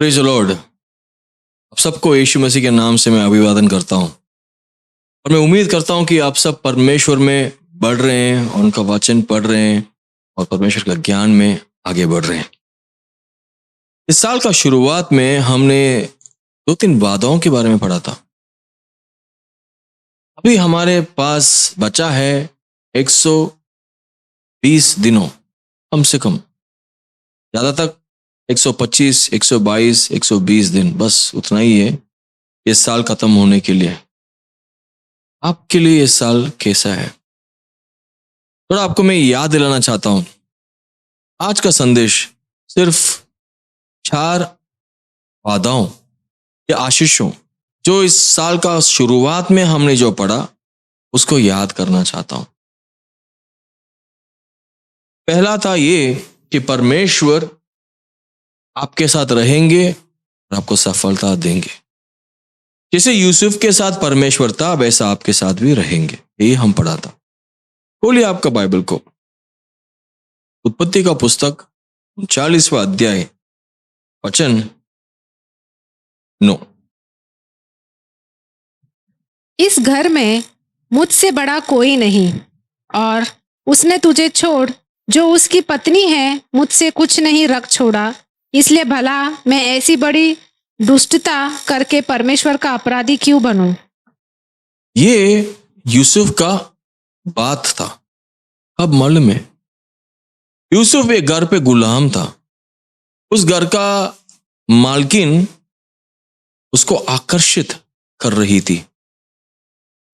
Praise the Lord. आप सबको यीशु मसीह के नाम से मैं अभिवादन करता हूं और मैं उम्मीद करता हूं कि आप सब परमेश्वर में बढ़ रहे हैं और उनका वचन पढ़ रहे हैं और परमेश्वर का ज्ञान में आगे बढ़ रहे हैं। इस साल का शुरुआत में हमने 2-3 वादाओं के बारे में पढ़ा था। अभी हमारे पास बचा है 120 दिनों, कम से कम, ज्यादा तक 125, 122, 120 दिन, बस उतना ही है ये साल खत्म होने के लिए। आपके लिए ये साल कैसा है, थोड़ा आपको मैं याद दिलाना चाहता हूं। आज का संदेश सिर्फ 4 वादाओं या आशीषों जो इस साल का शुरुआत में हमने जो पढ़ा उसको याद करना चाहता हूं। पहला था ये कि परमेश्वर आपके साथ रहेंगे और आपको सफलता देंगे। जैसे यूसुफ के साथ परमेश्वर था वैसा आपके साथ भी रहेंगे, यही हम पढ़ा था। खोलिए आपका बाइबल को, उत्पत्ति का पुस्तक 39वां अध्याय, वचन 9। इस घर में मुझसे बड़ा कोई नहीं, और उसने तुझे छोड़ जो उसकी पत्नी है मुझसे कुछ नहीं रख छोड़ा, इसलिए भला मैं ऐसी बड़ी दुष्टता करके परमेश्वर का अपराधी क्यों बनूं? ये यूसुफ का बात था। अब मालूम है, यूसुफ एक घर पे गुलाम था। उस घर का मालकिन उसको आकर्षित कर रही थी।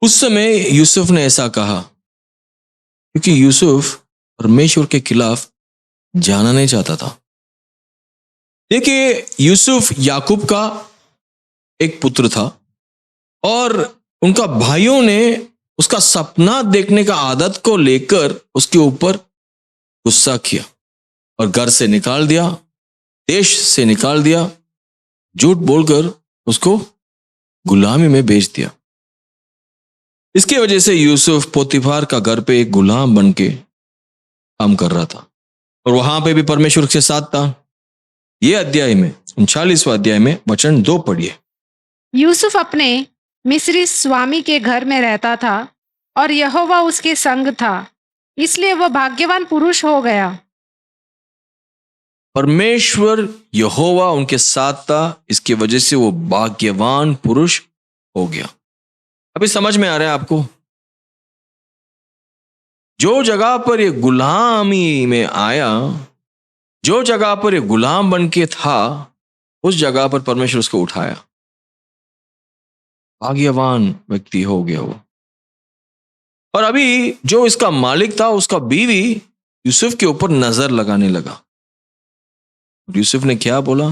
उस समय यूसुफ ने ऐसा कहा क्योंकि यूसुफ परमेश्वर के खिलाफ जाना नहीं चाहता था। देखिए, यूसुफ याकूब का एक पुत्र था और उनका भाइयों ने उसका सपना देखने का आदत को लेकर उसके ऊपर गुस्सा किया और घर से निकाल दिया, देश से निकाल दिया, झूठ बोलकर उसको गुलामी में बेच दिया। इसकी वजह से यूसुफ पोतीफार का घर पे एक गुलाम बन के काम कर रहा था और वहां पे भी परमेश्वर के साथ था। ये अध्याय में 39वां अध्याय में वचन 2 पढ़िए। यूसुफ अपने मिस्री स्वामी के घर में रहता था और यहोवा उसके संग था, इसलिए वह भाग्यवान पुरुष हो गया। परमेश्वर यहोवा उनके साथ था, इसकी वजह से वो भाग्यवान पुरुष हो गया। अभी समझ में आ रहा है आपको? जो जगह पर ये गुलामी में आया, जो जगह पर ये गुलाम बन के था, उस जगह पर परमेश्वर उसको उठाया, भाग्यवान व्यक्ति हो गया वो। और अभी जो इसका मालिक था, उसका बीवी यूसुफ के ऊपर नजर लगाने लगा। यूसुफ ने क्या बोला?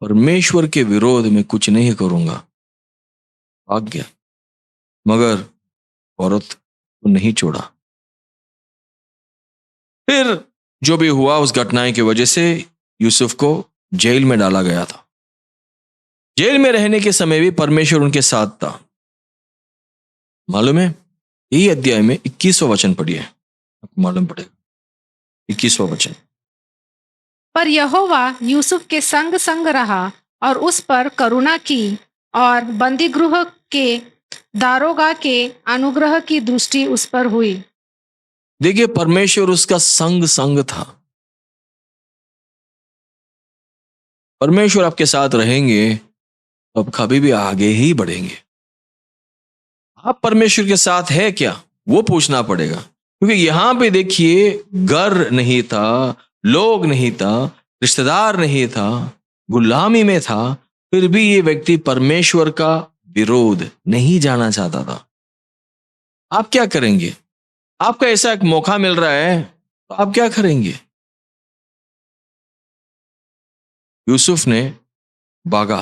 परमेश्वर के विरोध में कुछ नहीं करूंगा, भाग गया। मगर औरत को नहीं छोड़ा। फिर जो भी हुआ, उस घटना की वजह से यूसुफ को जेल में डाला गया था। जेल में रहने के समय भी परमेश्वर उनके साथ था। मालूम है, यही अध्याय में 21वां वचन पढ़िए, आपको मालूम पड़ेगा। 21वां वचन। पर यहोवा यूसुफ के संग संग रहा और उस पर करुणा की, और बंदीगृह के दारोगा के अनुग्रह की दृष्टि उस पर हुई। देखिए, परमेश्वर उसका संग संग था। परमेश्वर आपके साथ रहेंगे तो आप कभी भी आगे ही बढ़ेंगे। आप परमेश्वर के साथ है क्या, वो पूछना पड़ेगा। क्योंकि यहां पे देखिए, घर नहीं था, लोग नहीं था, रिश्तेदार नहीं था, गुलामी में था, फिर भी ये व्यक्ति परमेश्वर का विरोध नहीं जाना चाहता था। आप क्या करेंगे? आपको ऐसा एक मौका मिल रहा है तो आप क्या करेंगे? यूसुफ ने भागा,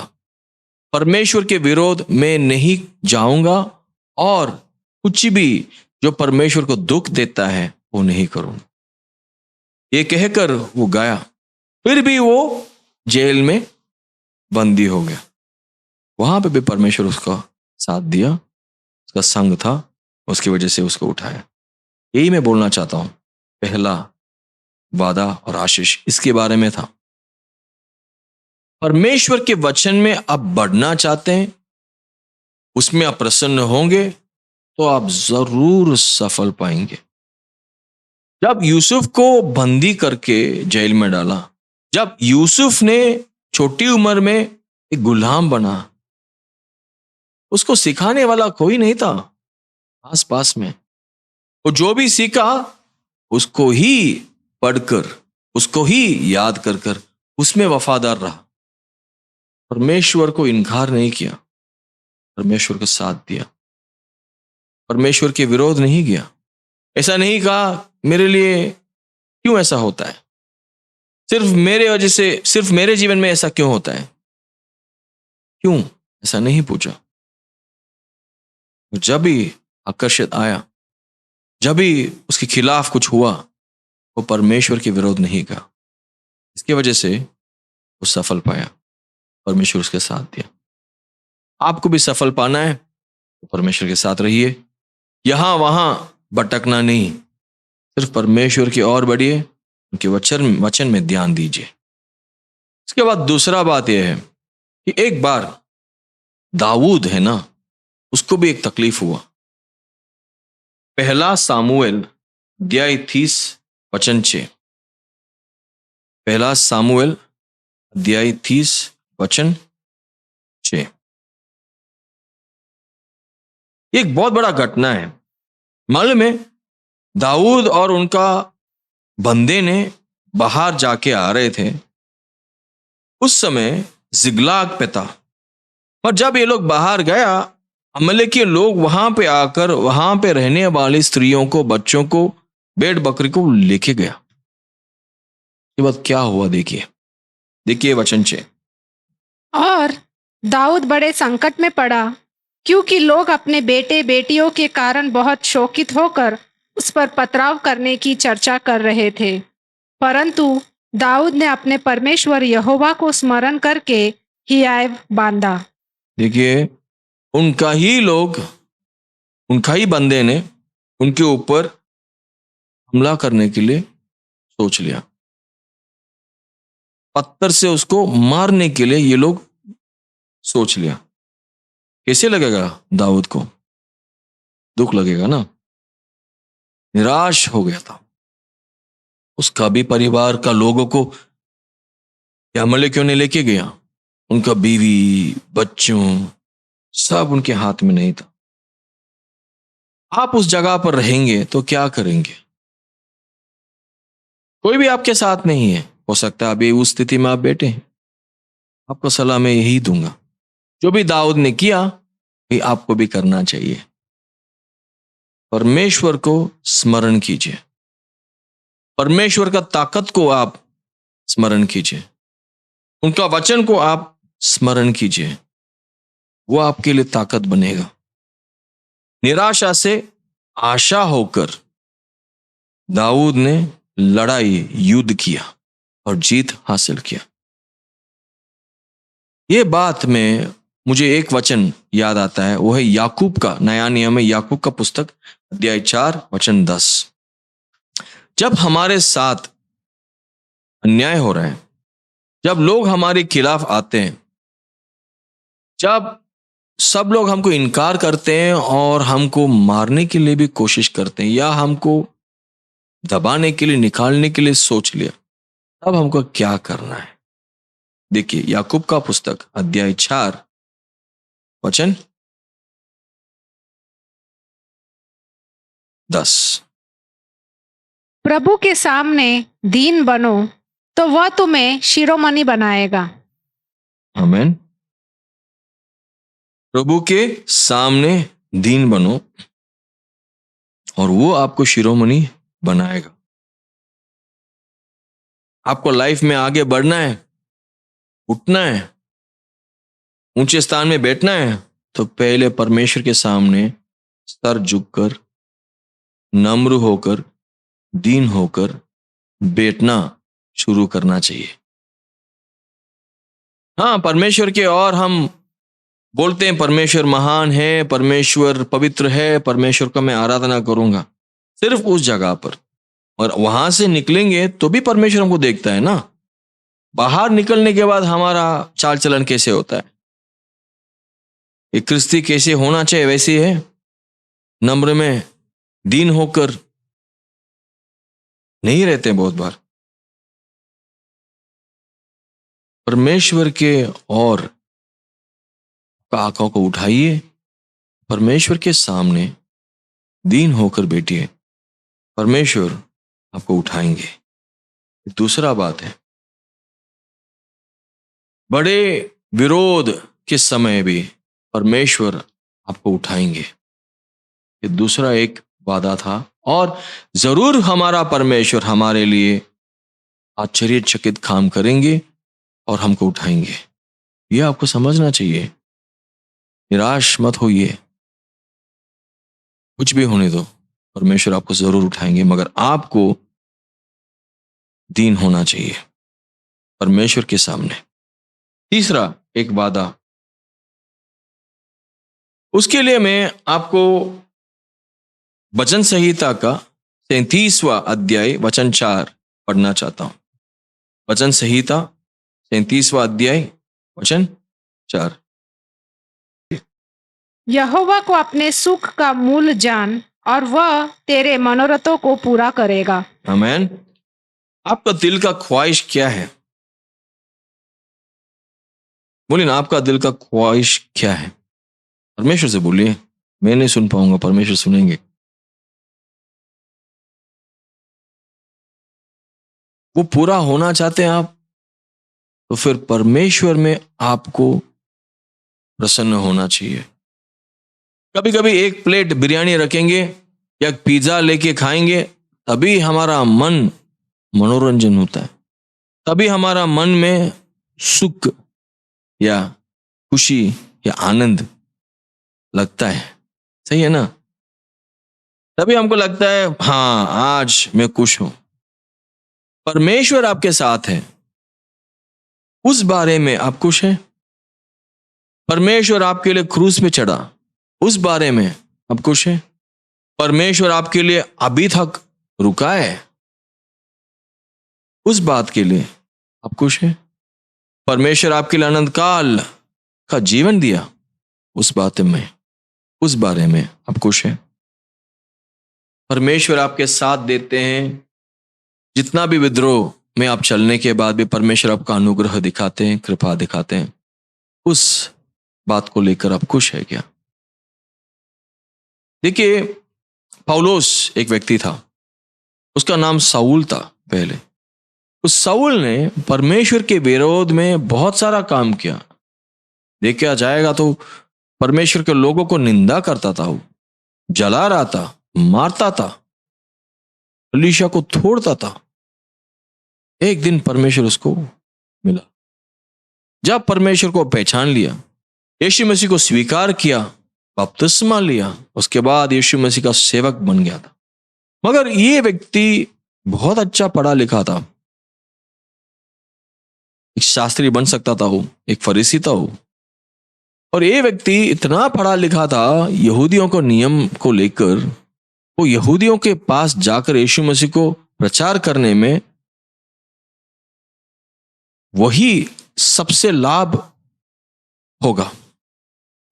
परमेश्वर के विरोध में नहीं जाऊंगा और कुछ भी जो परमेश्वर को दुख देता है वो नहीं करूंगा, ये कहकर वो गया। फिर भी वो जेल में बंदी हो गया। वहां पे भी परमेश्वर उसका साथ दिया, उसका संग था, उसकी वजह से उसको उठाया। यही मैं बोलना चाहता हूं। पहला वादा और आशीष इसके बारे में था। परमेश्वर के वचन में आप बढ़ना चाहते हैं, उसमें आप प्रसन्न होंगे, तो आप जरूर सफल पाएंगे। जब यूसुफ को बंदी करके जेल में डाला, जब यूसुफ ने छोटी उम्र में एक गुलाम बना, उसको सिखाने वाला कोई नहीं था आस पास में। वो जो भी सीखा उसको ही पढ़कर, उसको ही याद कर कर उसमें वफादार रहा। परमेश्वर को इनकार नहीं किया, परमेश्वर का साथ दिया, परमेश्वर के विरोध नहीं किया। ऐसा नहीं कहा मेरे लिए क्यों ऐसा होता है, सिर्फ मेरे वजह से, सिर्फ मेरे जीवन में ऐसा क्यों होता है, क्यों, ऐसा नहीं पूछा। जब भी आकर्षित आया, जब भी उसके खिलाफ कुछ हुआ, वो परमेश्वर के विरोध नहीं कहा। इसकी वजह से वो सफल पाया, परमेश्वर उसके साथ दिया। आपको भी सफल पाना है तो परमेश्वर के साथ रहिए, यहां वहां भटकना नहीं, सिर्फ परमेश्वर की ओर बढ़िए, उनके वचन में ध्यान दीजिए। इसके बाद दूसरा बात यह है कि एक बार दाऊद है ना, उसको भी एक तकलीफ हुआ। पहला सामुएल अध्याय 30 वचन 6। पहला सामुएल अध्याय 30 वचन 6। एक बहुत बड़ा घटना है। मालूम है, दाऊद और उनका बंदे ने बाहर जाके आ रहे थे, उस समय जिगलाग पे था। और जब ये लोग बाहर गया, अमलेकी लोग वहां पे आकर वहां पे रहने वाली स्त्रियों को, बच्चों को, भेड़ बकरी को लेके गया। ये बात क्या हुआ, देखिए वचन 6। और दाऊद बड़े संकट में पड़ा, क्योंकि लोग अपने बेटे बेटियों के कारण बहुत शोकित होकर उस पर पथराव करने की चर्चा कर रहे थे। परंतु दाऊद ने अपने परमेश्वर यहोवा को स्मरण करके हियाव बांधा। देखिए, उनका ही बंदे ने उनके ऊपर हमला करने के लिए सोच लिया। पत्थर से उसको मारने के लिए ये लोग सोच लिया। कैसे लगेगा दाऊद को? दुख लगेगा ना, निराश हो गया था। उसका भी परिवार का लोगों को हमले क्यों नहीं लेके गया, उनका बीवी बच्चों सब उनके हाथ में नहीं था। आप उस जगह पर रहेंगे तो क्या करेंगे? कोई भी आपके साथ नहीं है, हो सकता है अभी उस स्थिति में आप बैठे हैं। आपको सलाह मैं यही दूंगा, जो भी दाऊद ने किया वही आपको भी करना चाहिए। परमेश्वर को स्मरण कीजिए, परमेश्वर का ताकत को आप स्मरण कीजिए, उनका वचन को आप स्मरण कीजिए, वो आपके लिए ताकत बनेगा। निराशा से आशा होकर दाऊद ने लड़ाई, युद्ध किया और जीत हासिल किया। ये बात में मुझे एक वचन याद आता है, वो है याकूब का, नया नियम में याकूब का पुस्तक अध्याय 4 वचन 10। जब हमारे साथ अन्याय हो रहा है, जब लोग हमारे खिलाफ आते हैं, जब सब लोग हमको इनकार करते हैं और हमको मारने के लिए भी कोशिश करते हैं या हमको दबाने के लिए, निकालने के लिए सोच लिया, तब हमको क्या करना है? देखिए याकूब का पुस्तक अध्याय 4 वचन 10। प्रभु के सामने दीन बनो तो वह तुम्हें शिरोमणि बनाएगा। आमीन। प्रभु के सामने दीन बनो और वो आपको शिरोमणि बनाएगा। आपको लाइफ में आगे बढ़ना है, उठना है, ऊंचे स्थान में बैठना है, तो पहले परमेश्वर के सामने सर झुककर, नम्र होकर, दीन होकर बैठना शुरू करना चाहिए। हाँ, परमेश्वर के और हम बोलते हैं परमेश्वर महान है, परमेश्वर पवित्र है, परमेश्वर का मैं आराधना करूंगा, सिर्फ उस जगह पर, और वहां से निकलेंगे तो भी परमेश्वर हमको देखता है ना। बाहर निकलने के बाद हमारा चाल चलन कैसे होता है, एक क्रिस्ती कैसे होना चाहिए वैसे है, नम्र में दीन होकर नहीं रहते बहुत बार। परमेश्वर के और आंखों को उठाइए, परमेश्वर के सामने दीन होकर बैठिए, परमेश्वर आपको उठाएंगे। दूसरा बात है, बड़े विरोध के समय भी परमेश्वर आपको उठाएंगे। ये दूसरा एक वादा था, और जरूर हमारा परमेश्वर हमारे लिए आश्चर्यचकित काम करेंगे और हमको उठाएंगे। ये आपको समझना चाहिए। निराश मत होइए, कुछ भी होने दो, परमेश्वर आपको जरूर उठाएंगे, मगर आपको दीन होना चाहिए परमेश्वर के सामने। तीसरा एक वादा, उसके लिए मैं आपको वचन संहिता का 37वां अध्याय वचन 4 पढ़ना चाहता हूं। वचन संहिता 37वां अध्याय वचन 4। यहोवा को अपने सुख का मूल जान, और वह तेरे मनोरथों को पूरा करेगा। आमीन। आपका दिल का ख्वाहिश क्या है? बोलिए ना, आपका दिल का ख्वाहिश क्या है? परमेश्वर से बोलिए, मैं नहीं सुन पाऊंगा, परमेश्वर सुनेंगे। वो पूरा होना चाहते हैं आप, तो फिर परमेश्वर में आपको प्रसन्न होना चाहिए। कभी कभी एक प्लेट बिरयानी रखेंगे या पिज्जा लेके खाएंगे, तभी हमारा मन मनोरंजन होता है, तभी हमारा मन में सुख या खुशी या आनंद लगता है। सही है ना? तभी हमको लगता है हाँ, आज मैं खुश हूं। परमेश्वर आपके साथ है, उस बारे में आप खुश हैं? परमेश्वर आपके लिए क्रूस पे चढ़ा, उस बारे में आप खुश हैं? परमेश्वर आपके लिए अभी तक रुका है, उस बात के लिए आप खुश हैं? परमेश्वर आपके लिए अनंत काल का जीवन दिया, उस बारे में आप खुश हैं? परमेश्वर आपके साथ देते हैं, जितना भी विद्रोह में आप चलने के बाद भी परमेश्वर आपका अनुग्रह दिखाते हैं, कृपा दिखाते हैं, उस बात को लेकर आप खुश है क्या? देखिए, पौलुस एक व्यक्ति था, उसका नाम शाऊल था पहले। उस शाऊल ने परमेश्वर के विरोध में बहुत सारा काम किया। देखा जाएगा तो परमेश्वर के लोगों को निंदा करता था, वो जला रहा था, मारता था, एलीशा को तोड़ता था। एक दिन परमेश्वर उसको मिला। जब परमेश्वर को पहचान लिया, यीशु मसीह को स्वीकार किया, बपतिस्मा लिया, उसके बाद यीशु मसीह का सेवक बन गया था। मगर ये व्यक्ति बहुत अच्छा पढ़ा लिखा था, एक शास्त्री बन सकता था, वो एक फरीसी था वो। और ये व्यक्ति इतना पढ़ा लिखा था, यहूदियों को नियम को लेकर वो यहूदियों के पास जाकर यीशु मसीह को प्रचार करने में वही सबसे लाभ होगा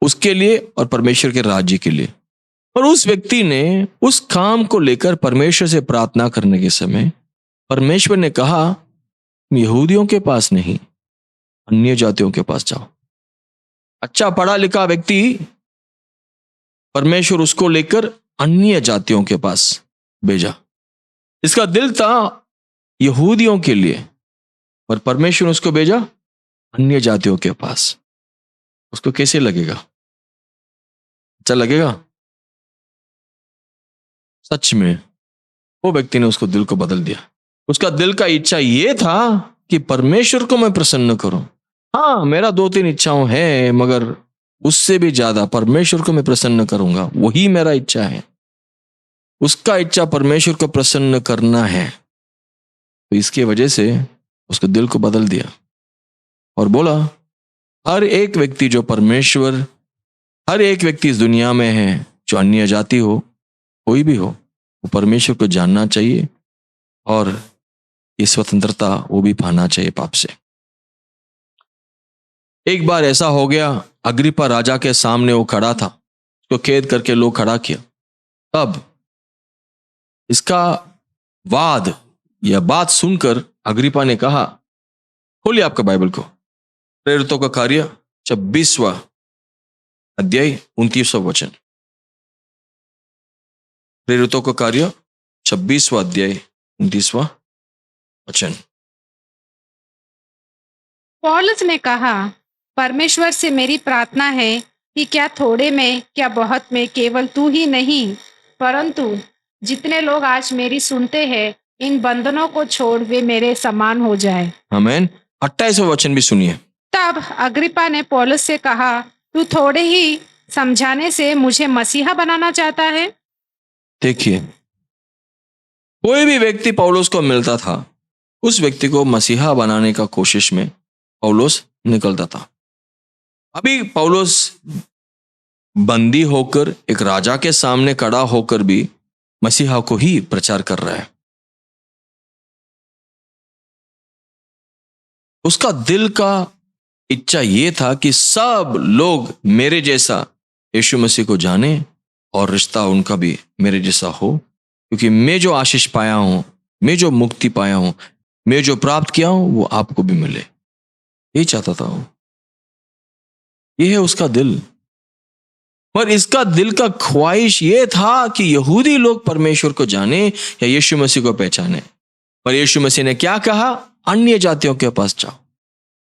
उसके लिए और परमेश्वर के राज्य के लिए। और उस व्यक्ति ने उस काम को लेकर परमेश्वर से प्रार्थना करने के समय परमेश्वर ने कहा, यहूदियों के पास नहीं, अन्य जातियों के पास जाओ। अच्छा पढ़ा लिखा व्यक्ति, परमेश्वर उसको लेकर अन्य जातियों के पास भेजा। इसका दिल था यहूदियों के लिए, पर परमेश्वर उसको भेजा अन्य जातियों के पास। उसको कैसे लगेगा? अच्छा लगेगा? सच में वो व्यक्ति ने उसको दिल को बदल दिया। उसका दिल का इच्छा ये था कि परमेश्वर को मैं प्रसन्न करूं। हाँ, मेरा 2-3 इच्छाओं है, मगर उससे भी ज्यादा परमेश्वर को मैं प्रसन्न करूंगा, वही मेरा इच्छा है। उसका इच्छा परमेश्वर को प्रसन्न करना है। तो इसकी वजह से उसके दिल को बदल दिया और बोला, हर एक व्यक्ति जो परमेश्वर, हर एक व्यक्ति इस दुनिया में है जो अन्य जाति हो, कोई भी हो, वो परमेश्वर को जानना चाहिए और ये स्वतंत्रता वो भी पाना चाहिए पाप से। एक बार ऐसा हो गया, अग्रिप्पा राजा के सामने वो खड़ा था, उसको कैद करके लोग खड़ा किया। तब इसका वाद या बात सुनकर अग्रिप्पा ने कहा, खोलिए आपका बाइबल को, प्रेरितों का कार्य 26वां अध्याय 29वां वचन। प्रेरितों का कार्य 26वां अध्याय 29वां वचन। पौलुस ने कहा, परमेश्वर से मेरी प्रार्थना है कि क्या थोड़े में क्या बहुत में केवल तू ही नहीं परंतु जितने लोग आज मेरी सुनते हैं इन बंधनों को छोड़ वे मेरे समान हो जाए। आमीन। 28वां वचन भी सुनिए। तब अग्रिप्पा ने पौलुस से कहा, तू थोड़े ही समझाने से मुझे मसीहा बनाना चाहता है? देखिए, कोई भी व्यक्ति पौलुस को मिलता था, उस व्यक्ति को मसीहा बनाने का कोशिश में पौलुस निकलता था। अभी पौलुस बंदी होकर एक राजा के सामने खड़ा होकर भी मसीहा को ही प्रचार कर रहा है। उसका दिल का इच्छा यह था कि सब लोग मेरे जैसा यीशु मसीह को जाने और रिश्ता उनका भी मेरे जैसा हो, क्योंकि मैं जो आशीष पाया हूं, मैं जो मुक्ति पाया हूं, मैं जो प्राप्त किया हूं, वो आपको भी मिले। यही चाहता था वो। यह है उसका दिल। पर इसका दिल का ख्वाहिश यह था कि यहूदी लोग परमेश्वर को जाने या यीशु मसीह को पहचाने। पर यीशु मसीह ने क्या कहा? अन्य जातियों के पास जाओ।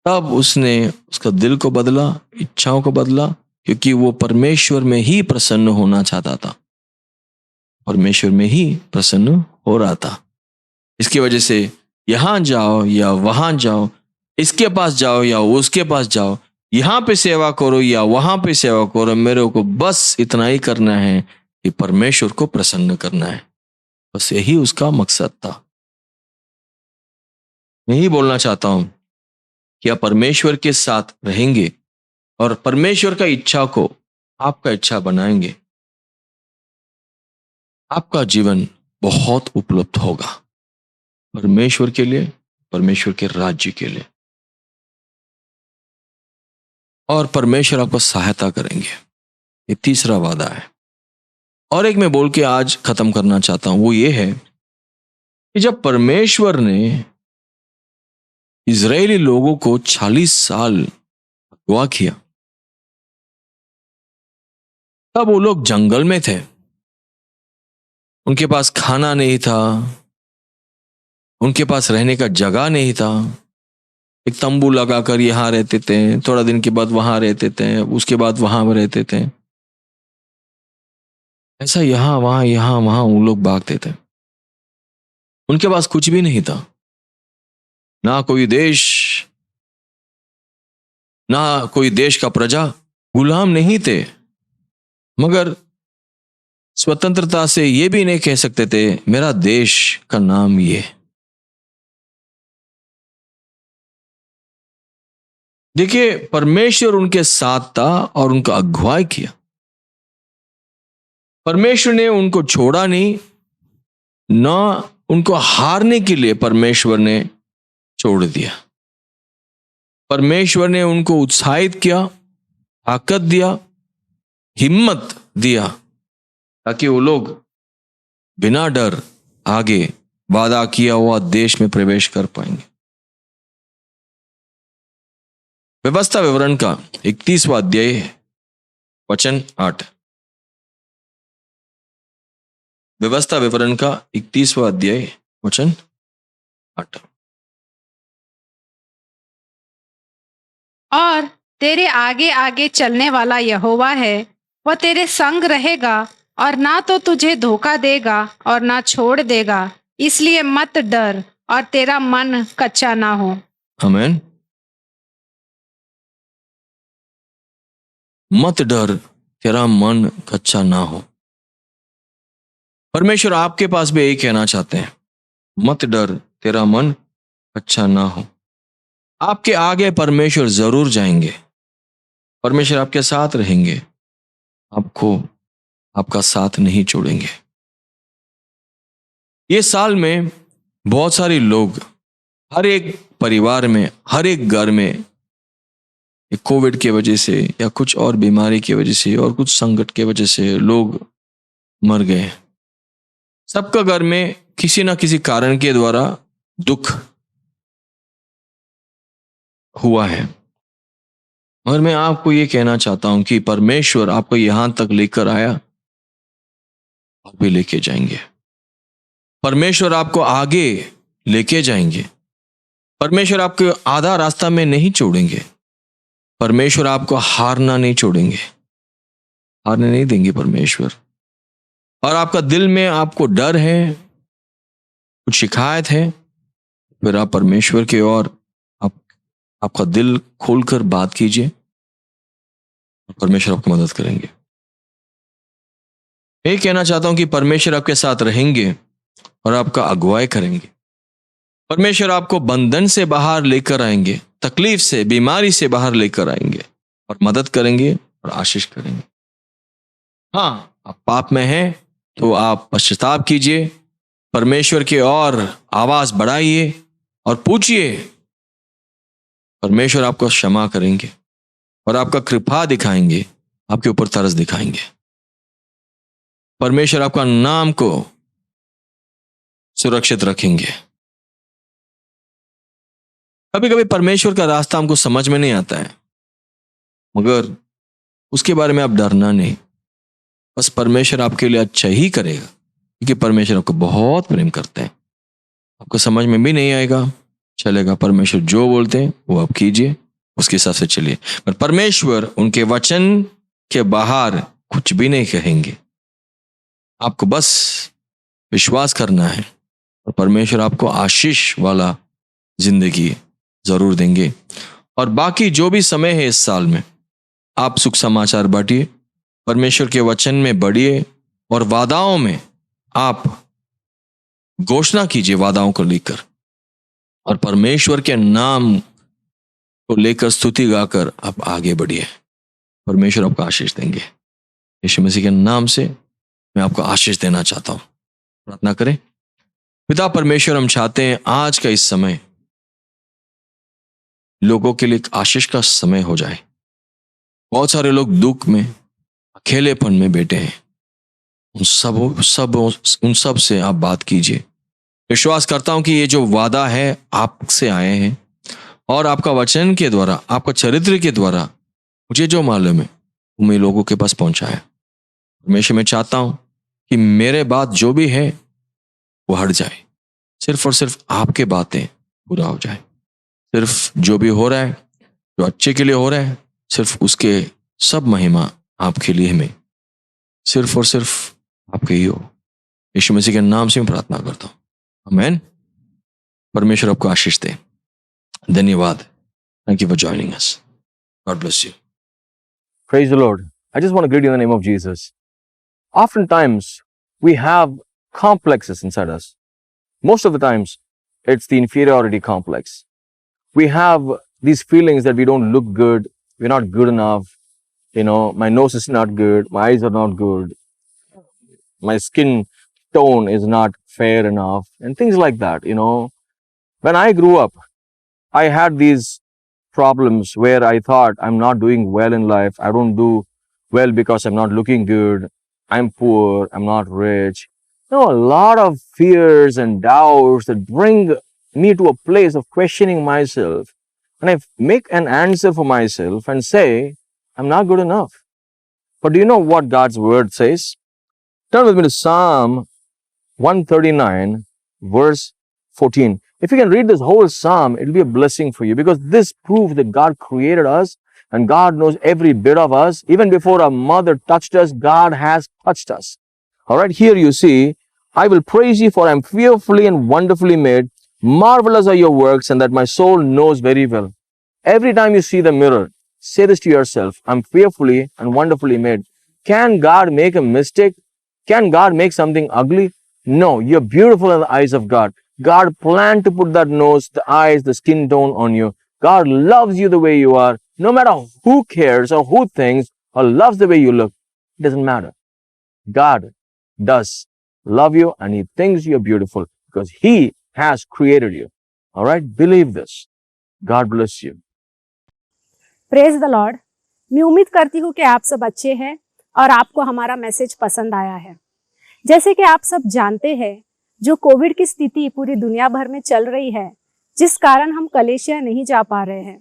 तब उसने उसका दिल को बदला, इच्छाओं को बदला, क्योंकि वो परमेश्वर में ही प्रसन्न होना चाहता था, परमेश्वर में ही प्रसन्न हो रहा था। इसकी वजह से यहां जाओ या वहां जाओ, इसके पास जाओ या उसके पास जाओ, यहां पे सेवा करो या वहां पे सेवा करो, मेरे को बस इतना ही करना है कि परमेश्वर को प्रसन्न करना है। बस यही उसका मकसद था। मैं ही बोलना चाहता हूं कि आप परमेश्वर के साथ रहेंगे और परमेश्वर का इच्छा को आपका इच्छा बनाएंगे, आपका जीवन बहुत उपलब्ध होगा परमेश्वर के लिए, परमेश्वर के राज्य के लिए, और परमेश्वर आपको सहायता करेंगे। ये तीसरा वादा है। और एक मैं बोल के आज खत्म करना चाहता हूं, वो ये है कि जब परमेश्वर ने इजरायली लोगों को 40 साल अगवा किया, तब वो लोग जंगल में थे, उनके पास खाना नहीं था, उनके पास रहने का जगह नहीं था। एक तंबू लगाकर यहां रहते थे, थोड़ा दिन के बाद वहां रहते थे, उसके बाद वहां रहते थे। ऐसा यहां वहां वो लोग भागते थे। उनके पास कुछ भी नहीं था, ना कोई देश, ना कोई देश का प्रजा, गुलाम नहीं थे। मगर स्वतंत्रता से ये भी नहीं कह सकते थे मेरा देश का नाम ये। देखिए, परमेश्वर उनके साथ था और उनका अगुवाई किया। परमेश्वर ने उनको छोड़ा नहीं, ना उनको हारने के लिए परमेश्वर ने छोड़ दिया। परमेश्वर ने उनको उत्साहित किया, ताकत दिया, हिम्मत दिया, ताकि वो लोग बिना डर आगे वादा किया हुआ देश में प्रवेश कर पाएंगे। व्यवस्था विवरण का 31वां अध्याय वचन 8। व्यवस्था विवरण का 31वां अध्याय वचन 8। और तेरे आगे आगे चलने वाला यहोवा है, वह तेरे संग रहेगा और ना तो तुझे धोखा देगा और ना छोड़ देगा, इसलिए मत डर और तेरा मन कच्चा ना हो। आमीन। मत डर, तेरा मन कच्चा ना हो। परमेश्वर आपके पास भी यही कहना चाहते हैं, मत डर, तेरा मन कच्चा ना हो। आपके आगे परमेश्वर जरूर जाएंगे, परमेश्वर आपके साथ रहेंगे, आपको आपका साथ नहीं छोड़ेंगे। ये साल में बहुत सारे लोग, हर एक परिवार में, हर एक घर में ये कोविड की वजह से या कुछ और बीमारी की वजह से और कुछ संकट की वजह से लोग मर गए। सबका घर में किसी ना किसी कारण के द्वारा दुख हुआ है। और मैं आपको ये कहना चाहता हूं कि परमेश्वर आपको यहां तक लेकर आया और भी लेके जाएंगे। परमेश्वर आपको आगे लेके जाएंगे। परमेश्वर आपको आधा रास्ता में नहीं छोड़ेंगे। परमेश्वर आपको हारना नहीं छोड़ेंगे, हारने नहीं देंगे परमेश्वर। और आपका दिल में आपको डर है, कुछ शिकायत है, फिर आप परमेश्वर की ओर आपका दिल खोलकर बात कीजिए और परमेश्वर आपकी मदद करेंगे। मैं कहना चाहता हूं कि परमेश्वर आपके साथ रहेंगे और आपका अगुवाई करेंगे। परमेश्वर आपको बंधन से बाहर लेकर आएंगे, तकलीफ से, बीमारी से बाहर लेकर आएंगे और मदद करेंगे और आशीष करेंगे। हाँ, आप पाप में हैं तो आप पश्चाताप कीजिए, परमेश्वर की ओर आवाज बढ़ाइए और पूछिए। परमेश्वर आपको क्षमा करेंगे और आपका कृपा दिखाएंगे, आपके ऊपर तरस दिखाएंगे। परमेश्वर आपका नाम को सुरक्षित रखेंगे। कभी कभी परमेश्वर का रास्ता हमको समझ में नहीं आता है, मगर उसके बारे में आप डरना नहीं। बस परमेश्वर आपके लिए अच्छा ही करेगा, क्योंकि परमेश्वर आपको बहुत प्रेम करते हैं। आपको समझ में भी नहीं आएगा, चलेगा। परमेश्वर जो बोलते हैं वो आप कीजिए, उसके हिसाब से चलिए। पर परमेश्वर उनके वचन के बाहर कुछ भी नहीं कहेंगे। आपको बस विश्वास करना है और परमेश्वर आपको आशीष वाला जिंदगी जरूर देंगे। और बाकी जो भी समय है इस साल में, आप सुख समाचार बांटिए, परमेश्वर के वचन में बढ़िए और वादाओं में आप घोषणा कीजिए, वादाओं को लेकर, और परमेश्वर के नाम को लेकर स्तुति गाकर आप आगे बढ़िए। परमेश्वर आपको आशीष देंगे। यीशु मसीह के नाम से मैं आपको आशीष देना चाहता हूं। प्रार्थना करें। पिता परमेश्वर, हम चाहते हैं आज का इस समय लोगों के लिए एक आशीष का समय हो जाए। बहुत सारे लोग दुख में, अकेलेपन में बैठे हैं। उन सब से आप बात कीजिए। विश्वास करता हूं कि ये जो वादा है आपसे आए हैं और आपका वचन के द्वारा, आपका चरित्र के द्वारा मुझे जो मालूम है वो मैं लोगों के पास पहुंचाया। परमेश्वर, मैं चाहता हूं कि मेरे बात जो भी है वो हट जाए, सिर्फ और सिर्फ आपके बातें पूरा हो जाए। सिर्फ जो भी हो रहा है, जो अच्छे के लिए हो रहा है, सिर्फ उसके सब महिमा आपके लिए में, सिर्फ और सिर्फ आपके ही हो। यीशु मसीह के नाम से मैं प्रार्थना करता हूँ, आमीन। परमेश्वर आपको आशीष दे। धन्यवाद। Thank you for joining us. God bless you. Praise the Lord. I just want to greet you in the name of Jesus. Oftentimes, we have complexes inside us. Most of the times, it's the inferiority complex. We have these feelings that we don't look good, we're not good enough. My nose is not good, my eyes are not good, my skin tone is not fair enough, and things like that. When I grew up, I had these problems where I thought I'm not doing well in life. I don't do well because I'm not looking good. I'm poor. I'm not rich. A lot of fears and doubts that bring me to a place of questioning myself. And I make an answer for myself and say, I'm not good enough. But do you know what God's word says? Turn with me to Psalm 139, verse 14. If you can read this whole psalm, it'll be a blessing for you, because this proves that God created us and God knows every bit of us. Even before our mother touched us, God has touched us. All right, here you see, I will praise you, for I am fearfully and wonderfully made. Marvelous are your works, and that my soul knows very well. Every time you see the mirror, say this to yourself, I'm fearfully and wonderfully made. Can God make a mistake? Can God make something ugly? No, you're beautiful in the eyes of God. God planned to put that nose, the eyes, the skin tone on you. God loves you the way you are. No matter who cares or who thinks or loves the way you look, it doesn't matter. God does love you, and He thinks you're beautiful because He has created you. All right? Believe this. God bless you. Praise the Lord. मैं उम्मीद करती हूँ कि आप सब अच्छे हैं और आपको हमारा मैसेज पसंद आया है। जैसे कि आप सब जानते हैं, जो कोविड की स्थिति पूरी दुनिया भर में चल रही है, जिस कारण हम कलेशिया नहीं जा पा रहे हैं।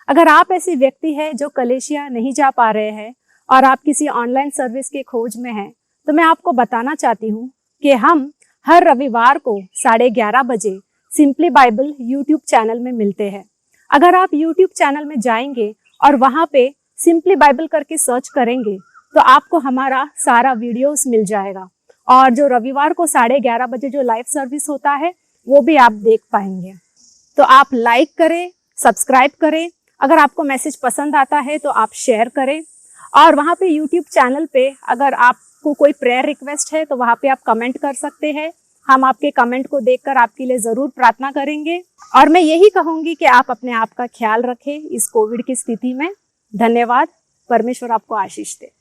अगर आप ऐसे व्यक्ति हैं जो कलेशिया नहीं जा पा रहे हैं और आप किसी ऑनलाइन सर्विस के खोज में हैं, तो मैं आपको बताना चाहती हूँ कि हम हर रविवार को 11:30 बजे सिंपली बाइबल यूट्यूब चैनल में मिलते हैं। अगर आप यूट्यूब चैनल में जाएंगे और वहाँ पे सिंपली बाइबल करके सर्च करेंगे तो आपको हमारा सारा वीडियोस मिल जाएगा और जो रविवार को 11:30 बजे जो लाइव सर्विस होता है वो भी आप देख पाएंगे। तो आप लाइक करें, सब्सक्राइब करें। अगर आपको मैसेज पसंद आता है तो आप शेयर करें और वहाँ पे यूट्यूब चैनल पे अगर आपको कोई प्रेयर रिक्वेस्ट है तो वहाँ पे आप कमेंट कर सकते हैं। हम आपके कमेंट को देखकर आपके लिए ज़रूर प्रार्थना करेंगे और मैं यही कहूँगी कि आप अपने आप का ख्याल रखें इस कोविड की स्थिति में। धन्यवाद। परमेश्वर आपको आशीष दे।